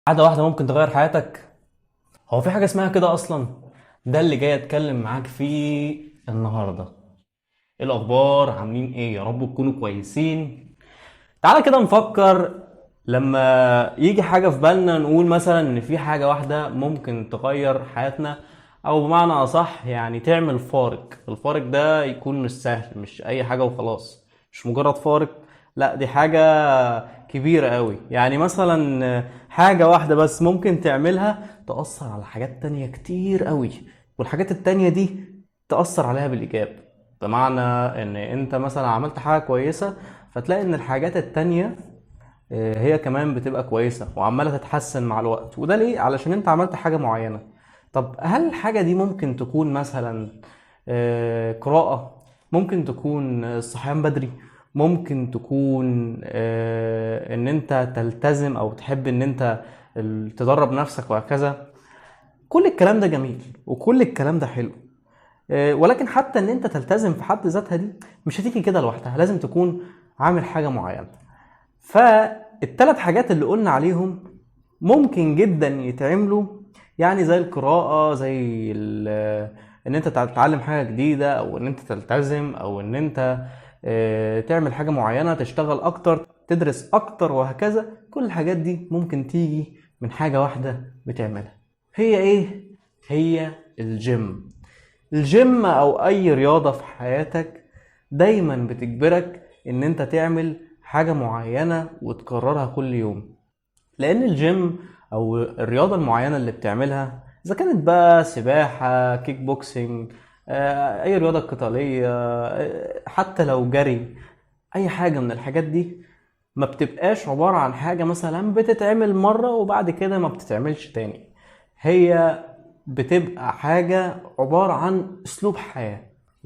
عادة واحدة ممكن تغير حياتك. هو في حاجة اسمها كده أصلا؟ ده اللي جاي أتكلم معاك فيه النهاردة. إيه الأخبار؟ عاملين إيه؟ يا رب تكونوا كويسين. تعالى كده نفكر. لما يجي حاجة في بالنا نقول مثلا إن في حاجة واحدة ممكن تغير حياتنا، أو بمعنى أصح يعني تعمل فارق. الفارق ده يكون مش سهل، مش أي حاجة وخلاص، مش مجرد فارق. لا، دي حاجة كبيرة قوي. يعني مثلا حاجة واحدة بس ممكن تعملها تأثر على حاجات تانية كتير قوي، والحاجات التانية دي تأثر عليها بالإيجاب. بمعنى ان انت مثلا عملت حاجة كويسة، فتلاقي ان الحاجات التانية هي كمان بتبقى كويسة وعمالة تتحسن مع الوقت. وده ليه؟ علشان انت عملت حاجة معينة. طب هل الحاجة دي ممكن تكون مثلا قراءة؟ ممكن تكون الصحيان بدري؟ ممكن تكون ان انت تلتزم او تحب ان انت تدرب نفسك وهكذا. كل الكلام ده جميل وكل الكلام ده حلو. ولكن حتى ان انت تلتزم في حد ذاتها دي مش هتيجي كده لوحدها، لازم تكون عامل حاجة معينة. فالثلاث حاجات اللي قلنا عليهم ممكن جدا يتعملوا، يعني زي القراءة، زي ان انت تتعلم حاجة جديدة، او ان انت تلتزم، او ان انت تعمل حاجة معينة، تشتغل اكتر، تدرس اكتر وهكذا. كل الحاجات دي ممكن تيجي من حاجة واحدة بتعملها. هي ايه؟ هي الجيم. الجيم او اي رياضة في حياتك دايما بتجبرك ان انت تعمل حاجة معينة وتكررها كل يوم. لان الجيم او الرياضة المعينة اللي بتعملها، اذا كانت بقى سباحة، كيك بوكسينج، اي رياضة قتالية، حتى لو جري، اي حاجة من الحاجات دي ما بتبقاش عبارة عن حاجة مثلا بتتعمل مرة وبعد كده ما بتتعملش تاني. هي بتبقى حاجة عبارة عن اسلوب حياة،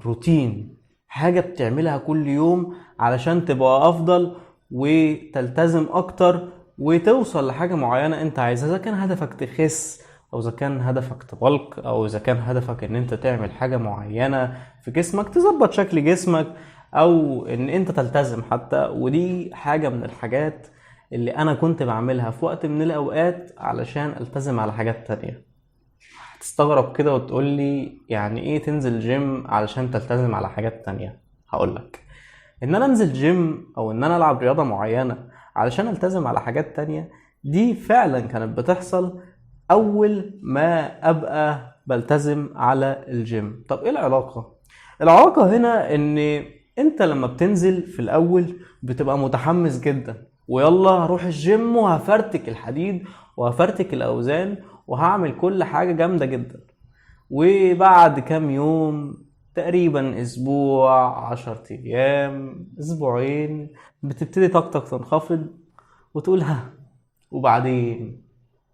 روتين، حاجة بتعملها كل يوم علشان تبقى افضل وتلتزم اكتر وتوصل لحاجة معينة انت عايزها. اذا كان هدفك تخس، او اذا كان هدفك تبلك، او اذا كان هدفك ان انت تعمل حاجة معينة في جسمك، تظبط شكل جسمك، او ان انت تلتزم حتى. ودي حاجة من الحاجات اللي انا كنت بعملها في وقت من الاوقات علشان التزم على حاجات تانية. هتستغرب كده وتقول لي يعني ايه تنزل جيم علشان تلتزم على حاجات تانية؟ هقولك ان انا انزل جيم او ان انا العب رياضة معينة علشان التزم على حاجات تانية، دي فعلا كانت بتحصل اول ما ابقى بلتزم على الجيم. طب ايه العلاقة؟ العلاقة هنا ان انت لما بتنزل في الاول بتبقى متحمس جدا، ويلا هروح الجيم وهفرتك الحديد وهفرتك الاوزان وهعمل كل حاجة جامدة جدا. وبعد كام يوم، تقريبا اسبوع، 10 ايام، اسبوعين، بتبتدي طاقتك تنخفض وتقول ها،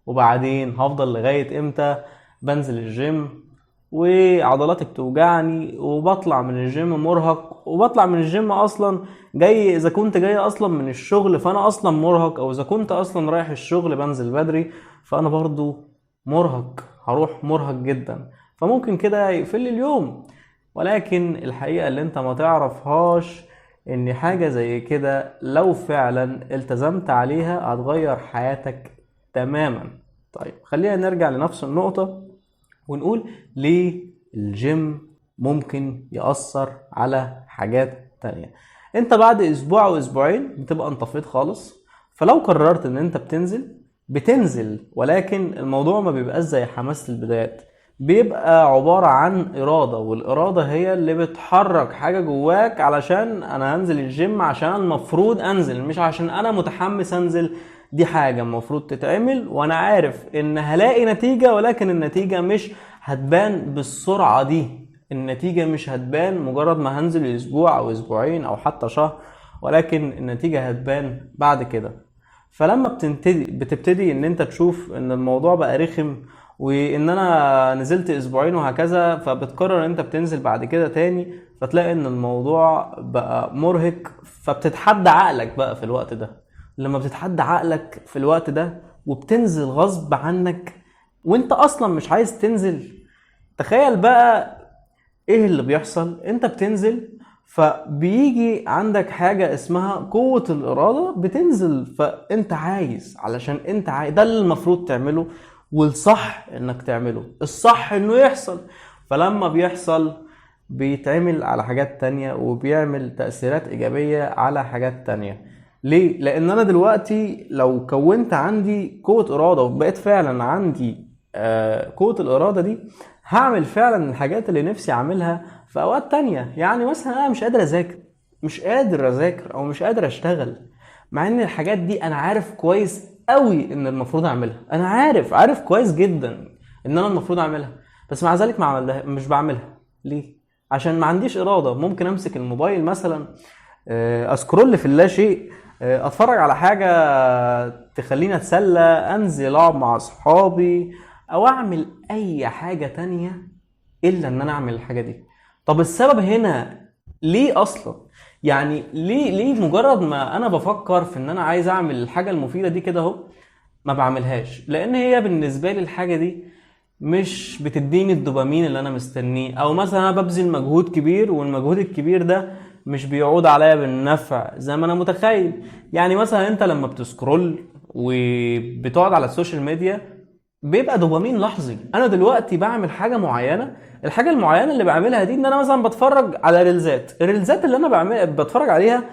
وبعدين هفضل لغاية امتى بنزل الجيم وعضلاتي بتوجعني وبطلع من الجيم مرهق، وبطلع من الجيم اصلا جاي، اذا كنت جاي اصلا من الشغل فانا اصلا مرهق، او اذا كنت اصلا رايح الشغل بنزل بدري فانا برضو مرهق، هروح مرهق جدا. فممكن كده يقفل لي اليوم. ولكن الحقيقة اللي انت ما تعرفهاش ان حاجة زي كده لو فعلا التزمت عليها هتغير حياتك تماما. طيب خلينا نرجع لنفس النقطة ونقول ليه الجيم ممكن يأثر على حاجات تانية. انت بعد اسبوع او اسبوعين بتبقى انطفيت خالص. فلو قررت ان انت بتنزل، ولكن الموضوع ما بيبقاش زي حماس البدايات، بيبقى عبارة عن إرادة، والإرادة هي اللي بتحرك حاجة جواك علشان أنا هنزل الجيم عشان المفروض أنزل، مش عشان أنا متحمس أنزل. دي حاجة المفروض تتعمل وأنا عارف إن هلاقي نتيجة، ولكن النتيجة مش هتبان بالسرعة دي. النتيجة مش هتبان مجرد ما هنزل أسبوع أو أسبوعين أو حتى شهر، ولكن النتيجة هتبان بعد كده. فلما بتبتدي ان انت تشوف ان الموضوع بقى رخم، وان انا نزلت اسبوعين وهكذا، فبتقرر ان انت بتنزل بعد كده تاني، فتلاقي ان الموضوع بقى مرهق، فبتتحدى عقلك بقى في الوقت ده. لما بتتحدى عقلك في الوقت ده وبتنزل غصب عنك وانت اصلا مش عايز تنزل، تخيل بقى ايه اللي بيحصل. انت بتنزل، فبيجي عندك حاجة اسمها قوة الإرادة بتنزل، فأنت عايز، علشان أنت عايز، ده اللي المفروض تعمله، والصح إنك تعمله، الصح إنه يحصل. فلما بيحصل بيتعمل على حاجات تانية، وبيعمل تأثيرات إيجابية على حاجات تانية. ليه؟ لأن أنا دلوقتي لو كونت عندي قوة إرادة وبقيت فعلا عندي قوة الإرادة دي، هعمل فعلا الحاجات اللي نفسي أعملها في أوقات تانية. يعني مثلا أنا مش قادر أذاكر أو مش قادر أشتغل، مع إن الحاجات دي أنا عارف كويس قوي إن المفروض أعملها، أنا عارف كويس جدا إن أنا المفروض أعملها، بس مع ذلك مش بعملها. ليه؟ عشان ما عنديش إرادة. ممكن أمسك الموبايل مثلا، اسكرول في اللا شيء، اتفرج على حاجة تخليني اتسلى، انزل العب مع اصحابي، او اعمل اي حاجة تانية الا ان انا اعمل الحاجة دي. طب السبب هنا ليه اصلا؟ يعني ليه مجرد ما انا بفكر في ان انا عايز اعمل الحاجة المفيدة دي كده اهو ما بعملهاش؟ لان هي بالنسبة لي الحاجة دي مش بتديني الدوبامين اللي انا مستنيه، او مثلا انا ببذل مجهود كبير والمجهود الكبير ده مش بيعود عليا بالنفع زي ما انا متخيل. يعني مثلا انت لما بتسكرول وبتقعد على السوشيال ميديا بيبقى دوبامين لحظي. انا دلوقتي بعمل حاجه معينه، الحاجه المعينه اللي بعملها دي ان انا مثلا بتفرج على الريلزات اللي انا بتفرج عليها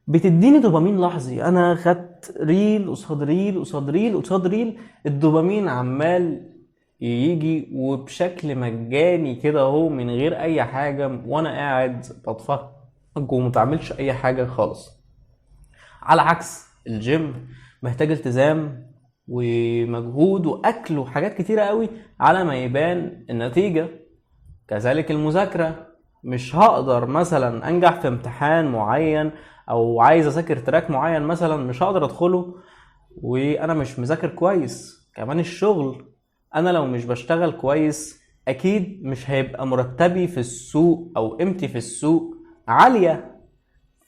بتديني دوبامين لحظي. انا خدت ريل قصاد ريل قصاد ريل قصاد ريل، الدوبامين عمال يجي وبشكل مجاني كده اهو من غير اي حاجه، وانا قاعد بتفرج ومتعملش اي حاجه خالص. على عكس الجيم، محتاج التزام ومجهود واكل وحاجات كتيره قوي على ما يبان النتيجه. كذلك المذاكره، مش هقدر مثلا انجح في امتحان معين او عايز اذاكر تراك معين مثلا، مش هقدر ادخله وانا مش مذاكر كويس. كمان الشغل، انا لو مش بشتغل كويس اكيد مش هيبقى مرتبي في السوق او قيمتي في السوق عالية،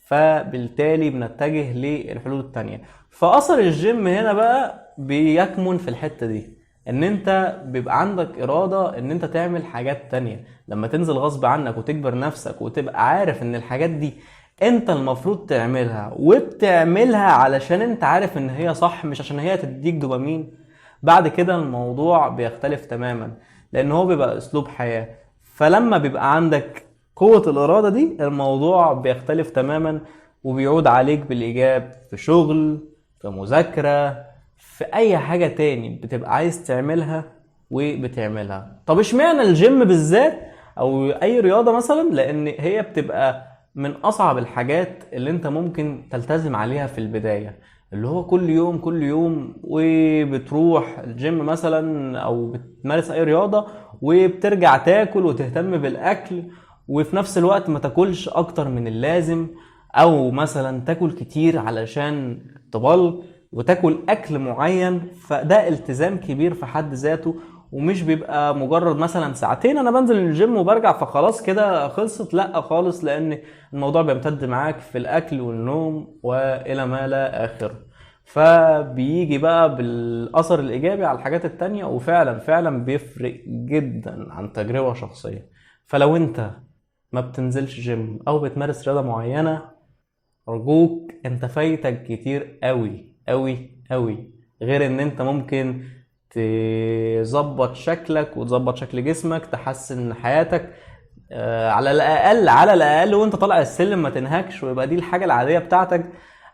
فبالتالي بنتجه للحلول التانية. فاثر الجيم هنا بقى بيكمن في الحتة دي، ان انت بيبقى عندك ارادة ان انت تعمل حاجات تانية. لما تنزل غصب عنك وتجبر نفسك وتبقى عارف ان الحاجات دي انت المفروض تعملها، وبتعملها علشان انت عارف ان هي صح مش عشان هي تديك دوبامين، بعد كده الموضوع بيختلف تماما، لان هو بيبقى اسلوب حياة. فلما بيبقى عندك قوة الارادة دي الموضوع بيختلف تماما، وبيعود عليك بالايجاب في شغل، في مذاكرة، في اي حاجة تاني بتبقى عايز تعملها وبتعملها. طب اشمعنى الجيم بالذات او اي رياضة مثلا؟ لان هي بتبقى من اصعب الحاجات اللي انت ممكن تلتزم عليها في البداية، اللي هو كل يوم كل يوم وبتروح الجيم مثلا او بتمارس اي رياضة وبترجع تاكل وتهتم بالاكل، وفي نفس الوقت ما تاكلش اكتر من اللازم، او مثلا تاكل كتير علشان تبلك وتاكل اكل معين. فده التزام كبير في حد ذاته، ومش بيبقى مجرد مثلا ساعتين انا بنزل الجيم وبرجع فخلاص كده خلصت، لا خالص، لان الموضوع بيمتد معاك في الاكل والنوم والى ما لا اخر. فبيجي بقى بالاثر الايجابي على الحاجات التانية، وفعلا فعلا بيفرق جدا عن تجربة شخصية. فلو انت ما بتنزلش جيم او بتمارس رياضة معينة، ارجوك انت فايتك كتير قوي قوي قوي، غير ان انت ممكن تظبط شكلك وتظبط شكل جسمك، تحسن حياتك. على الاقل وانت طالع السلم ما تنهكش، ويبقى دي الحاجة العادية بتاعتك.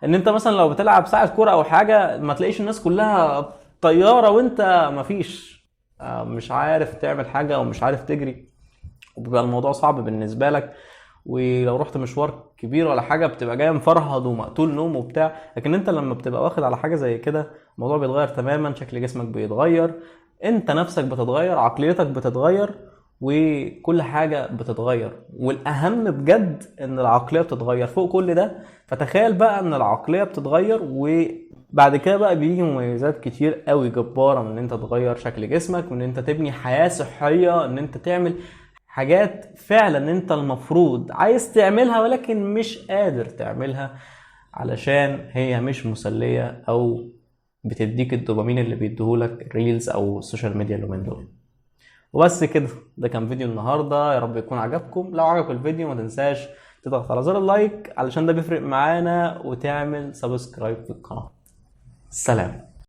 ان انت مثلا لو بتلعب ساعة كورة او حاجة ما تلاقيش الناس كلها طيارة وانت مفيش، مش عارف تعمل حاجة او مش عارف تجري، وبيبقى الموضوع صعب بالنسبة لك. ولو رحت مشوار كبير ولا حاجة بتبقى جاي مفرهد ومقتول نوم وبتاع. لكن انت لما بتبقى واخد على حاجة زي كده الموضوع بيتغير تماما، شكل جسمك بيتغير، انت نفسك بتتغير، عقليتك بتتغير، وكل حاجة بتتغير. والاهم بجد ان العقلية بتتغير فوق كل ده. فتخيل بقى ان العقلية بتتغير، وبعد كده بقى بيجي مميزات كتير قوي جبارة من ان انت تغير شكل جسمك، وان انت تبني حياة صحية، ان انت تعمل حاجات فعلا انت المفروض عايز تعملها ولكن مش قادر تعملها علشان هي مش مسلية او بتديك الدوبامين اللي بيديهولك الريلز او السوشيال ميديا اليومين دول. وبس كده، ده كان فيديو النهاردة، يا رب يكون عجبكم. لو عجبك الفيديو ما تنساش تضغط على زر اللايك علشان ده بيفرق معانا، وتعمل سبسكرايب في القناة. سلام.